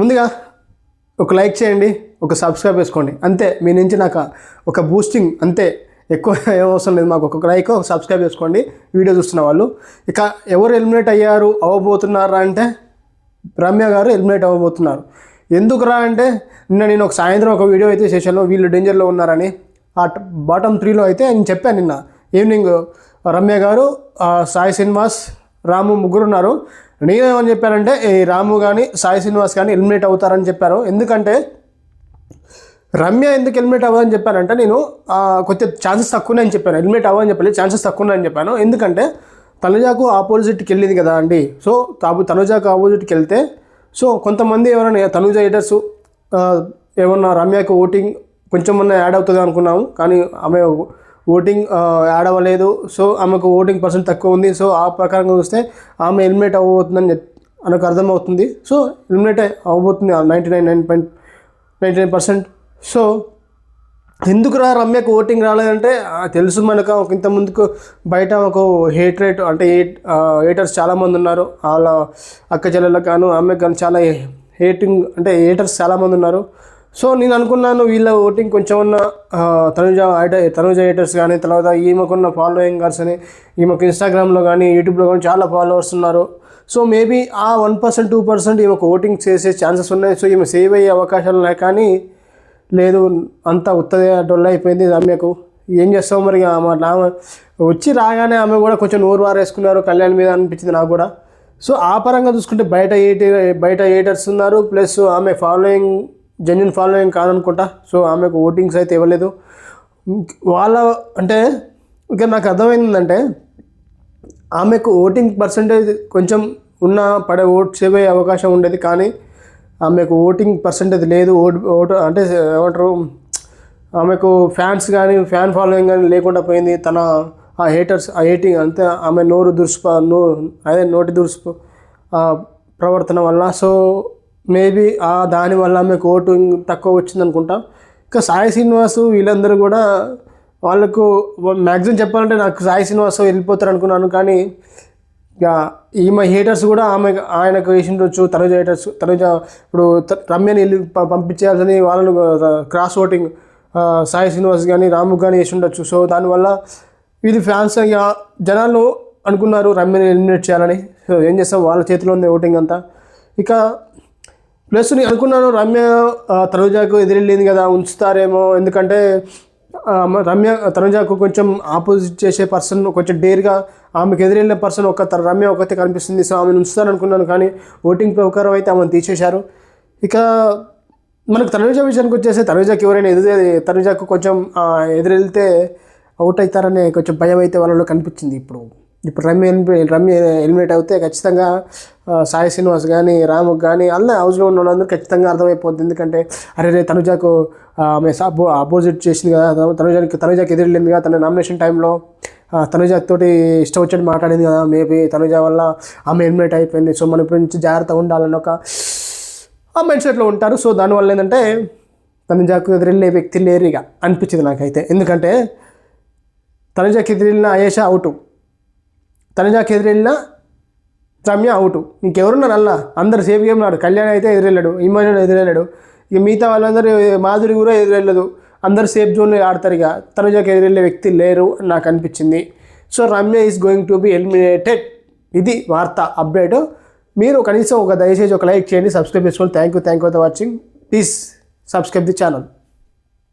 ముందుగా ఒక లైక్ చేయండి, ఒక సబ్స్క్రైబ్ చేసుకోండి, అంతే. మీ నుంచి నాకు ఒక బూస్టింగ్, అంతే. ఎక్కువ ఏం అవసరం లేదు. మాకు ఒక లైక్, ఒక సబ్స్క్రైబ్ చేసుకోండి వీడియో చూస్తున్న వాళ్ళు. ఇక ఎవరు ఎలిమినేట్ అవ్వబోతున్నారా అంటే రమ్య గారు ఎలిమినేట్ అవ్వబోతున్నారు. ఎందుకురా అంటే నేను ఒక సాయంత్రం ఒక వీడియో అయితే చేశాను, వీళ్ళు డేంజర్లో ఉన్నారని. ఆ బాటమ్ 3లో అయితే నేను చెప్పాను నిన్న ఈవినింగ్. రమ్య గారు, సాయి శ్రీనివాస్, రాము ముగ్గురు ఉన్నారు. నేనేమని చెప్పానంటే ఈ రాము కానీ సాయి శ్రీనివాస్ కానీ ఎలిమినేట్ అవుతారని చెప్పారు. ఎందుకంటే రమ్య ఎందుకు ఎలిమినేట్ అవ్వదని చెప్పానంటే నేను కొంచెం ఛాన్సెస్ తక్కువనే అని చెప్పాను. ఎలిమినేట్ అవ్వని చెప్పలేదు, ఛాన్సెస్ తక్కువనే అని చెప్పాను. ఎందుకంటే తనుజాకు ఆపోజిట్కి వెళ్ళింది కదా అండి. సో తనుజాకు ఆపోజిట్కి వెళ్తే సో కొంతమంది ఎవరైనా తనుజ హేటర్స్ ఏమన్నా రమ్యకు ఓటింగ్ కొంచెం యాడ్ అవుతుంది అనుకున్నాము, కానీ ఆమె ఓటింగ్ యాడ్ అవ్వలేదు. సో ఆమెకు ఓటింగ్ పర్సెంట్ తక్కువ ఉంది. సో ఆ ప్రకారంగా చూస్తే ఆమె ఎలిమినేట్ అవ్వబోతుందని మనకు అర్థమవుతుంది. సో ఎలిమినేట్ అవ్వబోతుంది 99%. సో ఎందుకురా రమ్యకు ఓటింగ్ రాలేదంటే తెలుసు మనకు. ఇంత ముందుకు బయట ఒక హేట్రేట్ అంటే హేటర్స్ చాలామంది ఉన్నారు. వాళ్ళ అక్క చెల్లెళ్ళకి గాను ఆమెకు కానీ చాలా హేటర్స్ చాలామంది ఉన్నారు. సో నేను అనుకున్నాను వీళ్ళ ఓటింగ్ కొంచెం ఉన్న తనుజ హేటర్స్ కానీ, తర్వాత ఈమెకున్న ఫాలోయింగర్స్ అని, ఈమెకు ఇన్స్టాగ్రామ్లో కానీ యూట్యూబ్లో కానీ చాలా ఫాలోవర్స్ ఉన్నారు. సో మేబీ ఆ 1%, 2% ఈమెకు ఓటింగ్ చేసే ఛాన్సెస్ ఉన్నాయి. సో ఈమె సేవ్ అయ్యే అవకాశాలు ఉన్నాయి. కానీ లేదు, అంతా ఉత్తదే డొల్ల అయిపోయింది రమ్యకు. ఏం చేస్తాం మరి. ఆమె వచ్చి రాగానే ఆమె కూడా కొంచెం నోరు వారేసుకున్నారు కళ్యాణ్ మీద అనిపించింది నాకు కూడా. సో ఆ పరంగా చూసుకుంటే బయట హేటర్స్ ఉన్నారు, ప్లస్ ఆమె జెన్యున్ ఫాలోయింగ్ కాదనుకుంటా. సో ఆమెకు ఓటింగ్స్ అయితే ఇవ్వలేదు వాళ్ళ. అంటే ఇక నాకు అర్థమైందంటే ఆమెకు ఓటింగ్ పర్సంటేజ్ కొంచెం ఓట్ సేవ్ అయ్యే అవకాశం ఉండేది, కానీ ఆమెకు ఓటింగ్ పర్సంటేజ్ లేదు. ఓటు అంటే ఏమంటారు, ఆమెకు ఫ్యాన్స్ కానీ ఫ్యాన్ ఫాలోయింగ్ కానీ లేకుండా పోయింది. తన ఆ హేటర్స్ హేటింగ్ అంతే, ఆమె నోటి దురుసు ప్రవర్తన వల్ల. సో మేబీ దానివల్ల ఆమెకు ఓటింగ్ తక్కువ వచ్చింది అనుకుంటా. ఇంకా సాయి శ్రీనివాసు వీళ్ళందరూ కూడా వాళ్ళకు మ్యాక్సిమం చెప్పాలంటే నాకు సాయి శ్రీనివాసు వెళ్ళిపోతారు అనుకున్నాను, కానీ ఇక ఈమె హేటర్స్ కూడా ఆయనకు వేసి ఉండొచ్చు. తనుజ ఇప్పుడు రమ్యని పంపించేయాల్సిన వాళ్ళను క్రాస్ ఓటింగ్ సాయి శ్రీనివాస్ కానీ రాము కానీ వేసి ఉండొచ్చు. సో దానివల్ల వీళ్ళు ఫ్యాన్స్ జనాలు అనుకున్నారు రమ్యని ఎలిమినేట్ చేయాలని. సో ఏం చేస్తాం, వాళ్ళ చేతిలో ఉంది ఓటింగ్ అంతా. ఇక ప్లస్ నేను అనుకున్నాను రమ్య తనుజాకు ఎదురెళ్ళింది కదా, ఉంచుతారేమో. ఎందుకంటే తనుజాకు కొంచెం ఆపోజిట్ చేసే పర్సన్ కొంచెం డేర్గా ఆమెకు ఎదురెళ్ళిన పర్సన్ రమ్య ఒకతే కనిపిస్తుంది. సో ఆమెను ఉంచుతాను అనుకున్నాను, కానీ ఓటింగ్ ప్రకారం అయితే ఆమెను తీసేశారు. ఇక మనకు తనుజ విషయానికి వచ్చేసి తనుజాకి ఎవరైనా తనుజాకు కొంచెం ఎదురెళ్తే అవుట్ అవుతారనే కొంచెం భయం అయితే వాళ్ళలో కనిపించింది. ఇప్పుడు రమ్య ఎలిమినేట్ అవుతే ఖచ్చితంగా సాయి శ్రీనివాస్ కానీ రాముకు కానీ అలా హౌస్లో ఉన్న వాళ్ళందరూ ఖచ్చితంగా అర్థమైపోద్ది. ఎందుకంటే అరే తనుజాకు ఆమె అపోజిట్ చేసింది కదా, తనుజాకి ఎదురెళ్ళింది కదా, తన నామినేషన్ టైంలో తనుజాతోటి ఇష్టం వచ్చేది మాట్లాడింది కదా, మేబీ తనుజ వల్ల ఆమె ఎలిమినేట్ అయిపోయింది. సో మన ఇప్పుడు నుంచి జాగ్రత్తగా ఉండాలని ఒక మైండ్ సెట్లో ఉంటారు. సో దానివల్ల ఏంటంటే తనుజాకు ఎదురెళ్ళే వ్యక్తి లేరు ఇక అనిపించింది నాకైతే. ఎందుకంటే తనుజాకి ఎదురెళ్ళిన అయేషా అవుటు, తనుజాకి ఎదురెళ్ళిన రమ్య అవుటు, ఇంకెవరున్నారు అలా అందరు సేఫ్ గేమ్ ఉన్నాడు. కళ్యాణ్ అయితే ఎదురెళ్ళాడు, ఇమాన్యుల్ ఎదురెళ్ళాడు, ఇక మిగతా వాళ్ళందరూ మాధురి కూడా ఎదురెళ్ళదు. అందరు సేఫ్ జోన్లో ఆడతారు. ఇక తనుజాకి ఎదురెళ్ళే వ్యక్తి లేరు నాకు అనిపించింది. So Ramya is going to be eliminated. ఇది వార్త అప్డేట్. మీరు కనీసం దయచేసి ఒక లైక్ చేయండి, సబ్స్క్రైబ్ చేసుకోండి. Thank you for watching. Please subscribe the channel.